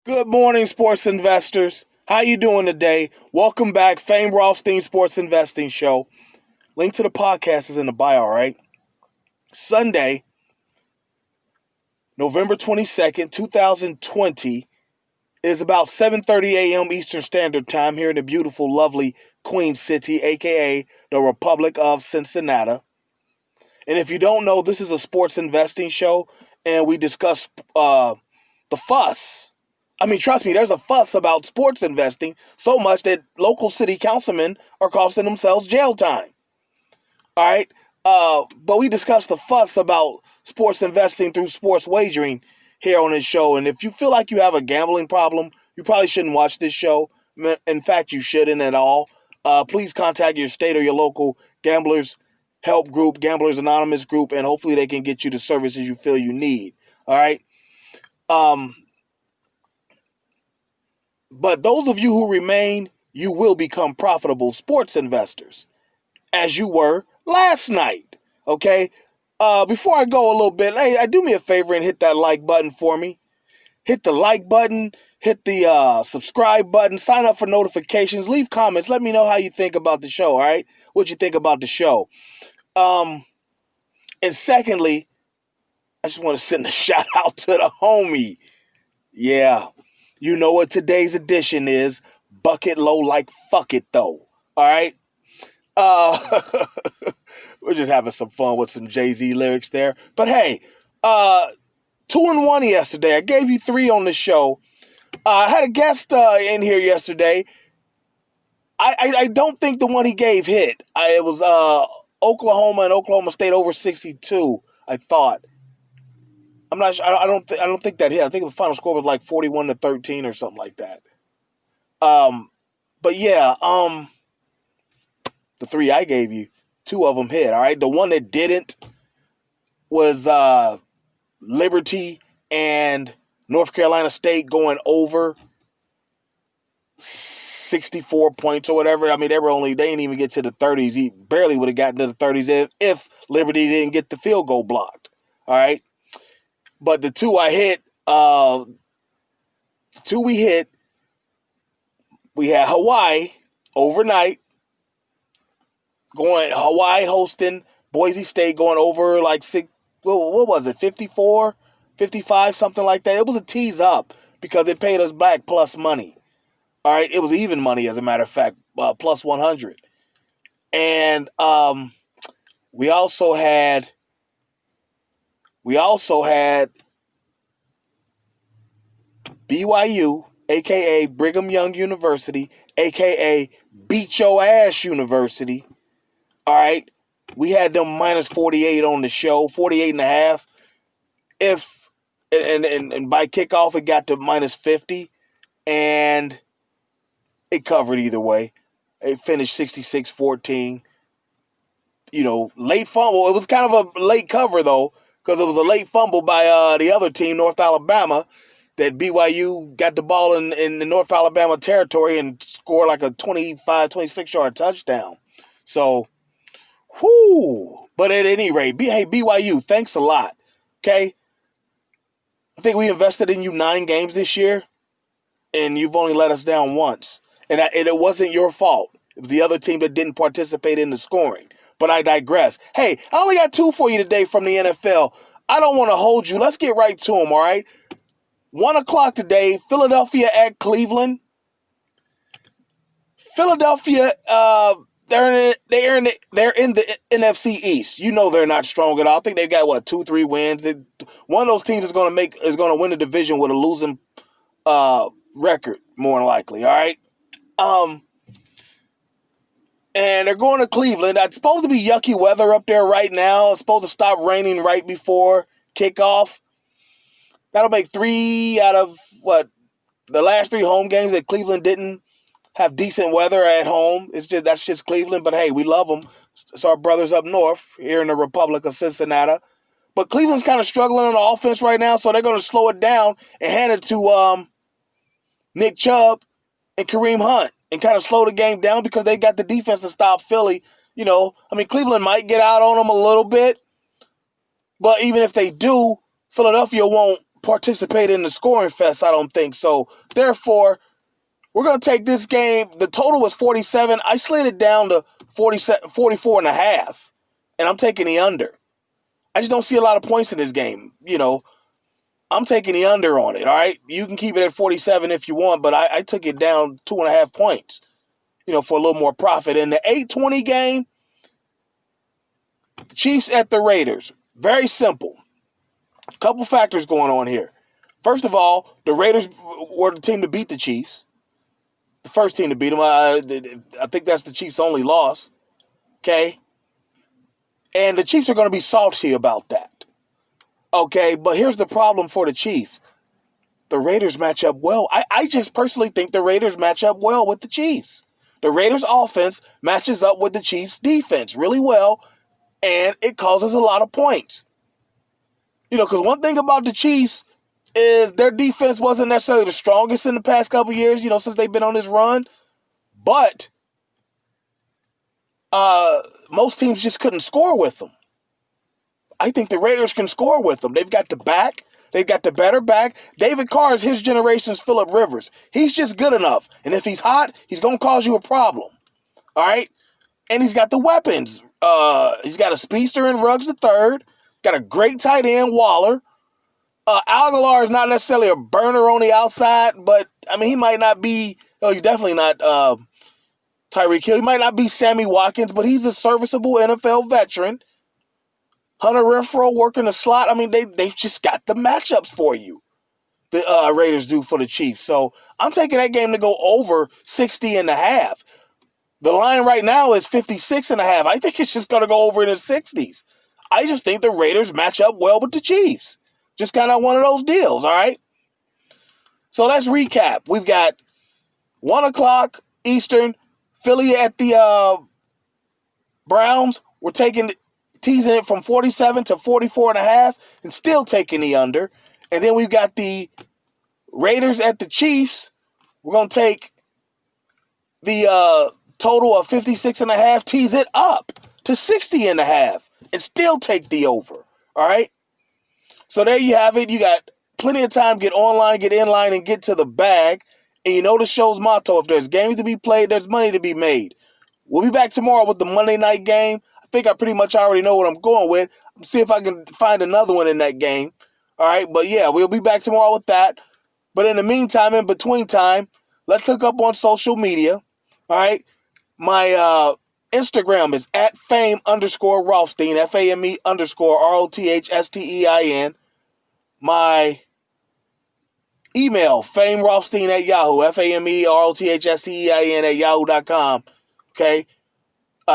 Good morning, sports investors. How you doing today? Welcome back, famed Rothstein Sports Investing Show. Link to the podcast is in the bio, all right? Sunday, November 22nd, 2020 is about 7:30 a.m. Eastern Standard Time here in the beautiful, lovely Queen City, a.k.a. the Republic of Cincinnati. And if you don't know, this is a sports investing show, and we discuss the fuss. I mean, trust me, there's a fuss about sports investing so much that local city councilmen are costing themselves jail time. All right? But we discuss the fuss about sports investing through sports wagering here on this show. And if you feel like you have a gambling problem, you probably shouldn't watch this show. In fact, you shouldn't at all. Please contact your state or your local gamblers help group, Gamblers Anonymous group, and hopefully they can get you the services you feel you need. All right? But those of you who remain, you will become profitable sports investors, as you were last night. Okay? Before I go a little bit, hey, do me a favor and hit that like button for me. Hit the like button, hit the subscribe button, sign up for notifications, leave comments. Let me know how you think about the show, all right? What you think about the show. And secondly, I just want to send a shout out to the homie. Yeah, you know what today's edition is. Bucket low like fuck it though. All right? We're just having some fun with some Jay-Z lyrics there. But hey, 2-1 yesterday. I gave you 3 on the show. I had a guest in here yesterday. I don't think the one he gave hit. It was Oklahoma and Oklahoma State over 62, I thought. I'm not sure. I don't think that hit. I think the final score was like 41-13 or something like that. But yeah, the 3 I gave you, 2 of them hit. All right, the one that didn't was Liberty and North Carolina State going over 64 points or whatever. I mean, they didn't even get to the 30s. He barely would have gotten to the 30s if Liberty didn't get the field goal blocked. All right. But the 2 I hit, we had Hawaii overnight, Hawaii hosting Boise State going over like what was it, 54, 55, something like that. It was a tease up because it paid us back plus money. All right, it was even money, as a matter of fact, plus 100. And we also had BYU, a.k.a. Brigham Young University, a.k.a. Beat Your Ass University. All right, we had them minus 48 on the show, 48.5. And by kickoff, it got to minus 50, and it covered either way. It finished 66-14. You know, late fumble. It was kind of a late cover, though, because it was a late fumble by the other team, North Alabama, that BYU got the ball in the North Alabama territory and scored like a 25, 26-yard touchdown. So, but at any rate, hey, BYU, thanks a lot, okay? I think we invested in you 9 games this year, and you've only let us down once. And it wasn't your fault. It was the other team that didn't participate in the scoring. But I digress. Hey, I only got 2 for you today from the NFL. I don't want to hold you. Let's get right to them, all right? 1 o'clock today, Philadelphia at Cleveland. Philadelphia, they're in the NFC East. You know they're not strong at all. I think they've got 2-3 wins. One of those teams is going to win the division with a losing record, more than likely. All right. And they're going to Cleveland. It's supposed to be yucky weather up there right now. It's supposed to stop raining right before kickoff. That'll make 3 out of the last 3 home games that Cleveland didn't have decent weather at home. That's just Cleveland. But hey, we love them. It's our brothers up north here in the Republic of Cincinnati. But Cleveland's kind of struggling on the offense right now, so they're going to slow it down and hand it to Nick Chubb and Kareem Hunt and kind of slow the game down because they got the defense to stop Philly. You know, I mean, Cleveland might get out on them a little bit, but even if they do, Philadelphia won't participate in the scoring fest, I don't think. So, therefore, we're going to take this game. The total was 47. I slid it down to 44 and a half, and I'm taking the under. I just don't see a lot of points in this game. I'm taking the under on it, all right? You can keep it at 47 if you want, but I took it down 2.5 points, for a little more profit. In the 8:20 game, the Chiefs at the Raiders. Very simple. A couple factors going on here. First of all, the Raiders were the team to beat the Chiefs. The first team to beat them. I think that's the Chiefs' only loss. Okay? And the Chiefs are going to be salty about that. Okay? But here's the problem for the Chiefs. The Raiders match up well. I just personally think the Raiders match up well with the Chiefs. The Raiders' offense matches up with the Chiefs' defense really well, and it causes a lot of points. Because one thing about the Chiefs is their defense wasn't necessarily the strongest in the past couple years, since they've been on this run. But most teams just couldn't score with them. I think the Raiders can score with them. They've got the back. They've got the better back. David Carr is his generation's Phillip Rivers. He's just good enough. And if he's hot, he's going to cause you a problem. All right? And he's got the weapons. He's got a speedster in Ruggs III. Got a great tight end, Waller. Aguilar is not necessarily a burner on the outside, but, he might not be, he's definitely not Tyreek Hill. He might not be Sammy Watkins, but he's a serviceable NFL veteran. Hunter Renfrow working the slot. They've just got the matchups for you. The Raiders do for the Chiefs. So I'm taking that game to go over 60.5. The line right now is 56.5. I think it's just going to go over in the 60s. I just think the Raiders match up well with the Chiefs. Just kind of one of those deals, all right? So let's recap. We've got 1 o'clock Eastern, Philly at the Browns. We're teasing it from 47 to 44.5 and still taking the under. And then we've got the Raiders at the Chiefs. We're going to take the total of 56.5, tease it up to 60.5 and still take the over. All right? So there you have it. You got plenty of time to get online, get in line, and get to the bag. And you know the show's motto. If there's games to be played, there's money to be made. We'll be back tomorrow with the Monday night game. I think I pretty much already know what I'm going with. See if I can find another one in that game. All right, but yeah, we'll be back tomorrow with that. But in the meantime, in between time, let's hook up on social media. All right, my Instagram is at fame_Rothstein, FAME_ROTHSTEIN. My email, famerothstein@yahoo, FAMEROTHSTEIN@yahoo.com. Okay.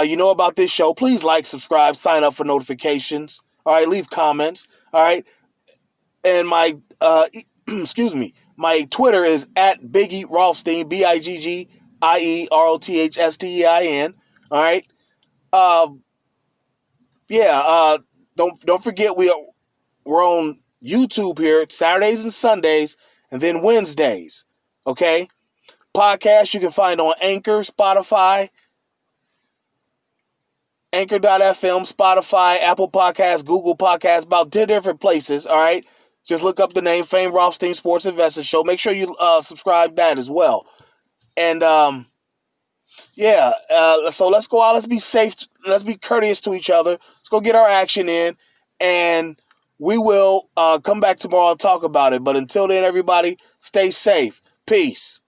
You know about this show. Please like, subscribe, sign up for notifications. All right, leave comments. All right. And my, my Twitter is at Biggie Rothstein, BIGGIEROTHSTEIN. All right. Don't forget we're on YouTube here Saturdays and Sundays, and then Wednesdays. Okay. Podcast you can find on Anchor, Spotify, Anchor.fm, Spotify, Apple Podcasts, Google Podcasts, about 10 different places, all right? Just look up the name, Fame Rothstein Sports Investor Show. Make sure you subscribe that as well. And, so let's go out. Let's be safe. Let's be courteous to each other. Let's go get our action in. And we will come back tomorrow and talk about it. But until then, everybody, stay safe. Peace.